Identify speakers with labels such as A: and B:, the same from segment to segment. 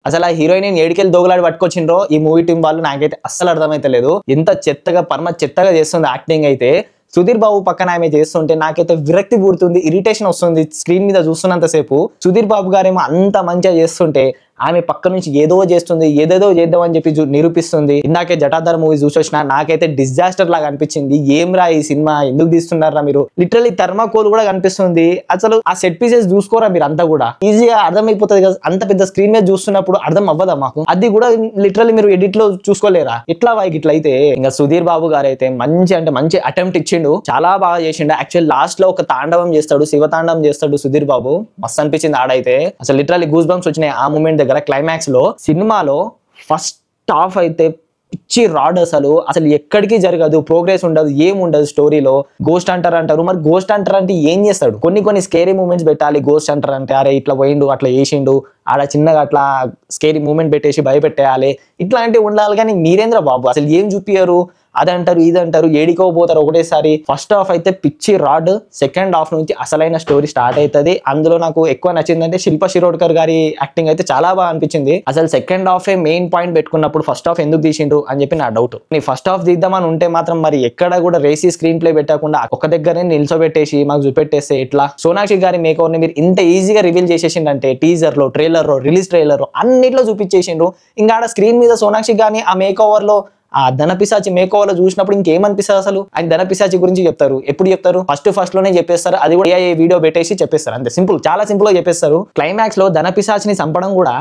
A: అసలు ఆ హీరోయిన్ ఏడికెళ్ళి దోగులాడి పట్టుకొచ్చిండ్రో ఈ మూవీ టీం వాళ్ళు నాకైతే అస్సలు అర్థమైతే లేదు. ఎంత చెత్తగా చెత్తగా చేస్తుంది యాక్టింగ్ అయితే. సుధీర్ బాబు పక్కన ఆమె చేస్తుంటే నాకైతే విరక్తి పుడుతుంది, ఇరిటేషన్ వస్తుంది స్క్రీన్ మీద చూస్తున్నంతసేపు. సుధీర్ బాబు గారేమో అంత మంచిగా చేస్తుంటే ఆమె పక్క నుంచి ఏదో చేస్తుంది, ఏదేదో చేద్దామని చెప్పి నిరూపిస్తుంది. ఇందాకే జటాధర్ మూవీ చూసొచ్చిన నాకైతే డిజాస్టర్ లాగా అనిపించింది. ఏం రా ఈ సినిమా, ఎందుకు తీస్తున్నారా మీరు? లిటరల్లీ థర్మాకోల్ కూడా కనిపిస్తుంది. అసలు ఆ సెట్ పీసెస్ చూసుకోరా మీరు అంతా కూడా ఈజీగా అర్థమైపోతుంది కదా. అంత పెద్ద స్క్రీన్ మీద చూస్తున్నప్పుడు అర్థం అవ్వదా మాకు? అది కూడా లిటరల్లీ మీరు ఎడిట్ లో చూసుకోలేరా? ఇట్లా వాయికి ఇట్లా అయితే ఇంకా సుధీర్ బాబు గారు అయితే మంచి అటెంప్ట్ ఇచ్చిండు, చాలా బాగా చేసిండు. యాక్చువల్ లాస్ట్ లో ఒక తాండవం చేస్తాడు, శివ తాండవం చేస్తాడు సుధీర్ బాబు. మస్తు అనిపించింది ఆడైతే. అసలు లిటరల్లీ గూస్ బంప్స్ వచ్చినాయి ఆ మూమెంట్ దగ్గర. క్లైమాక్స్ లో సినిమాలో ఫస్ట్ హాఫ్ అయితే పిచ్చి రాడ్. అసలు ఎక్కడికి జరగదు, ప్రోగ్రెస్ ఉండదు, ఏముండదు స్టోరీలో. గోస్ట్ అంటారు అంటారు, మరి గోస్ట్ అంటారు అంటే ఏం చేస్తాడు? కొన్ని స్కేరీ మూమెంట్స్ పెట్టాలి. గోస్ట్ అంటారు అంటే అరే ఇట్లా పోయిండు, అట్లా చేసిండు, ఆడ చిన్నగా అట్లా స్కేరీ మూమెంట్ పెట్టేసి భయపెట్టేయాలి, ఇట్లాంటివి ఉండాలి. కానీ మీరేంద్ర బాబు అసలు ఏం చూపియరు? అదంటారు ఇదంటారు, ఏడికోపోతారు ఒకటేసారి. ఫస్ట్ హాఫ్ అయితే పిచ్చి రాడ్. సెకండ్ హాఫ్ నుంచి అసలైన స్టోరీ స్టార్ట్ అవుతుంది. అందులో నాకు ఎక్కువ నచ్చిందంటే శిల్పా శిరోడ్కర్ గారి యాక్టింగ్ అయితే చాలా బాగా అనిపించింది. అసలు సెకండ్ హాఫ్ మెయిన్ పాయింట్ పెట్టుకున్నప్పుడు ఫస్ట్ హాఫ్ ఎందుకు తీసిండ్రు అని చెప్పి నా డౌట్. నీ ఫస్ట్ హాఫ్ తీద్దామని ఉంటే మాత్రం మరి ఎక్కడ కూడా రేసీ స్క్రీన్ ప్లే పెట్టకుండా ఒక దగ్గరనే నిల్చోబెట్టేసి మాకు చూపెట్టేస్తే ఎట్లా? సోనాక్షి గారి మేకవర్ ని మీరు ఇంత ఈజీగా రివీల్ చేసేసిండంటే టీజర్ లో, ట్రైలర్ లో, రిలీజ్ ట్రైలర్ అన్నిట్లో చూపించేసిండ్రు. ఇంకా ఆడ స్క్రీన్ మీద సోనాక్షి గారిని ఆ మేకవర్ లో, ఆ ధనపిశాచి మేకోవర్ లో చూసినప్పుడు ఇంకేమనిపిస్తుంది? అసలు ఆయన ధనపిశాచి గురించి చెప్తారు, ఎప్పుడు చెప్తారు? ఫస్ట్ లోనే చెప్పేస్తారు. అది కూడా ఏ వీడియో పెట్టేసి చెప్పేస్తారు, అంతే సింపుల్, చాలా సింపుల్ గా చెప్పేస్తారు. క్లైమాక్స్ లో ధనపిశాచిని చంపడం కూడా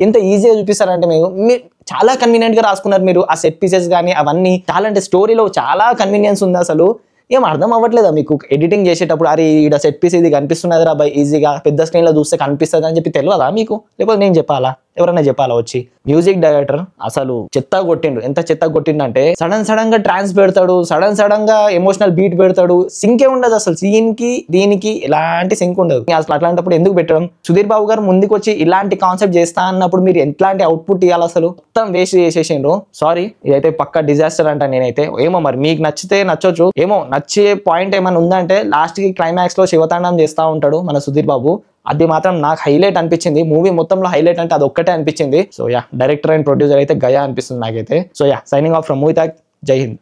A: ఎంత ఈజీగా చూపిస్తారంటే మీరు చాలా కన్వీనియంట్ గా రాసుకున్నారు మీరు. ఆ సెట్ పీసెస్ కానీ అవన్నీ చాలా, అంటే స్టోరీలో చాలా కన్వీనియన్స్ ఉంది. అసలు ఏం అర్థం అవ్వట్లేదా మీకు ఎడిటింగ్ చేసేటప్పుడు? అరే ఈడ సెట్ పీస్ ఇది కనిపిస్తున్నది రా బై, ఈజీగా పెద్ద స్క్రీన్ లో చూస్తే కనిపిస్తుంది అని చెప్పి తెలియదా మీకు? లేకపోతే నేను చెప్పాలా, ఎవరైనా చెప్పాలా వచ్చి? మ్యూజిక్ డైరెక్టర్ అసలు చెత్త కొట్టిండు. ఎంత చెత్త కొట్టిండు అంటే సడన్ గా ట్రాన్స్ పెడతాడు, సడన్ గా ఎమోషనల్ బీట్ పెడతాడు. సింకే ఉండదు అసలు. సీన్ కి దీనికి ఎలాంటి సింక్ ఉండదు. అసలు అట్లాంటప్పుడు ఎందుకు పెట్టడం? సుధీర్ బాబు గారు ముందుకు వచ్చి ఇలాంటి కాన్సెప్ట్ చేస్తా అన్నప్పుడు మీరు ఎట్లాంటి అవుట్పుట్ ఇవ్వాలి? అసలు మొత్తం వేస్ట్ చేసేసిండ్రు. సారీ, ఇదైతే పక్కా డిజాస్టర్ అంట నేనైతే. ఏమో మరి మీకు నచ్చితే నచ్చొచ్చు, ఏమో నచ్చే పాయింట్ ఏమైనా ఉందంటే లాస్ట్ కి క్లైమాక్స్ లో శివతాండం చేస్తా ఉంటాడు మన సుధీర్ బాబు. అది మాత్రం నాకు హైలైట్ అనిపించింది. మూవీ మొత్తంలో హైలైట్ అంటే అది ఒక్కటే అనిపించింది. So yeah, director and producer అయితే గయా అనిపిస్తుంది నాకైతే. So yeah, signing off from movie talk. జై హింద్.